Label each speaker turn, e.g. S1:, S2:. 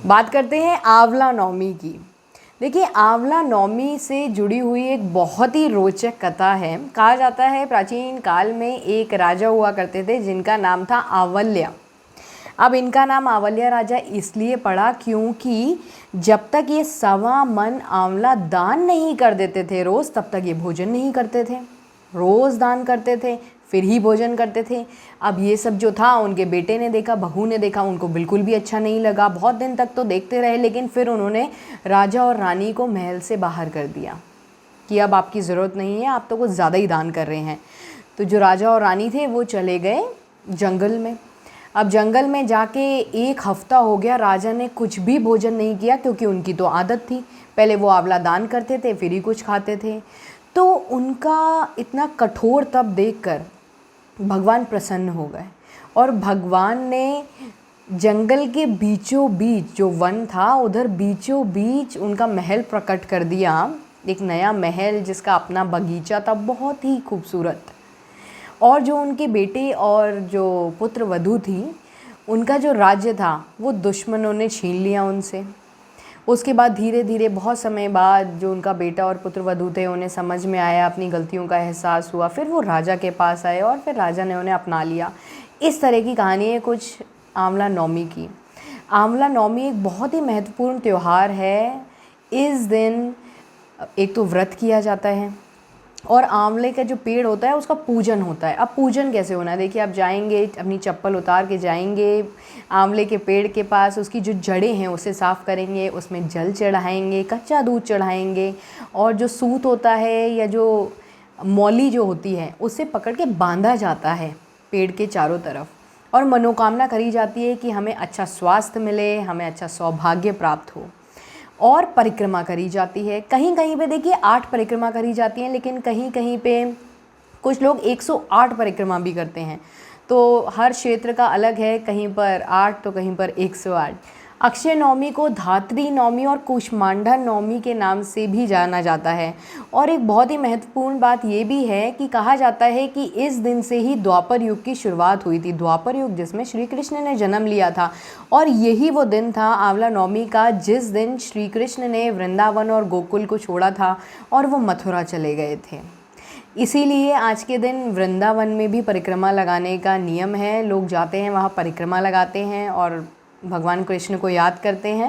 S1: बात करते हैं आंवला नवमी की। देखिए, आंवला नवमी से जुड़ी हुई एक बहुत ही रोचक कथा है। कहा जाता है प्राचीन काल में एक राजा हुआ करते थे जिनका नाम था आंवल्या। अब इनका नाम आंवल्या राजा इसलिए पड़ा क्योंकि जब तक ये 1.25 मन आंवला दान नहीं कर देते थे रोज़, तब तक ये भोजन नहीं करते थे। रोज़ दान करते थे, फिर ही भोजन करते थे। अब ये सब जो था उनके बेटे ने देखा, बहू ने देखा, उनको बिल्कुल भी अच्छा नहीं लगा। बहुत दिन तक तो देखते रहे, लेकिन फिर उन्होंने राजा और रानी को महल से बाहर कर दिया कि अब आपकी ज़रूरत नहीं है, आप तो कुछ ज़्यादा ही दान कर रहे हैं। तो जो राजा और रानी थे वो चले गए जंगल में। अब जंगल में जाके 1 हफ्ता हो गया, राजा ने कुछ भी भोजन नहीं किया क्योंकि उनकी तो आदत थी, पहले वो आंवला दान करते थे फिर ही कुछ खाते थे। तो उनका इतना कठोर तप देखकर भगवान प्रसन्न हो गए और भगवान ने जंगल के बीचों बीच जो वन था उधर बीचों बीच उनका महल प्रकट कर दिया। एक नया महल जिसका अपना बगीचा था, बहुत ही खूबसूरत। और जो उनके बेटे और जो पुत्र वधू थी, उनका जो राज्य था वो दुश्मनों ने छीन लिया उनसे। उसके बाद धीरे धीरे बहुत समय बाद जो उनका बेटा और पुत्र वधू थे उन्हें समझ में आया, अपनी गलतियों का एहसास हुआ, फिर वो राजा के पास आए और फिर राजा ने उन्हें अपना लिया। इस तरह की कहानी है कुछ आंवला नवमी की। आंवला नवमी एक बहुत ही महत्वपूर्ण त्यौहार है। इस दिन एक तो व्रत किया जाता है और आंवले का जो पेड़ होता है उसका पूजन होता है। अब पूजन कैसे होना है, देखिए, आप जाएंगे, अपनी चप्पल उतार के जाएंगे आंवले के पेड़ के पास, उसकी जो जड़ें हैं उसे साफ़ करेंगे, उसमें जल चढ़ाएंगे, कच्चा दूध चढ़ाएंगे और जो सूत होता है या जो मौली जो होती है उसे पकड़ के बांधा जाता है पेड़ के चारों तरफ और मनोकामना करी जाती है कि हमें अच्छा स्वास्थ्य मिले, हमें अच्छा सौभाग्य प्राप्त हो। और परिक्रमा करी जाती है। कहीं कहीं पे देखिए 8 परिक्रमा करी जाती हैं, लेकिन कहीं कहीं पे कुछ लोग 108 परिक्रमा भी करते हैं। तो हर क्षेत्र का अलग है, कहीं पर 8 तो कहीं पर 108। अक्षय नवमी को धात्री नवमी और कूष्मांडा नवमी के नाम से भी जाना जाता है। और एक बहुत ही महत्वपूर्ण बात ये भी है कि कहा जाता है कि इस दिन से ही द्वापर युग की शुरुआत हुई थी। द्वापर युग जिसमें श्री कृष्ण ने जन्म लिया था और यही वो दिन था आंवला नवमी का जिस दिन श्री कृष्ण ने वृंदावन और गोकुल को छोड़ा था और वो मथुरा चले गए थे। इसीलिए आज के दिन वृंदावन में भी परिक्रमा लगाने का नियम है। लोग जाते हैं वहाँ परिक्रमा लगाते हैं और भगवान कृष्ण को याद करते हैं।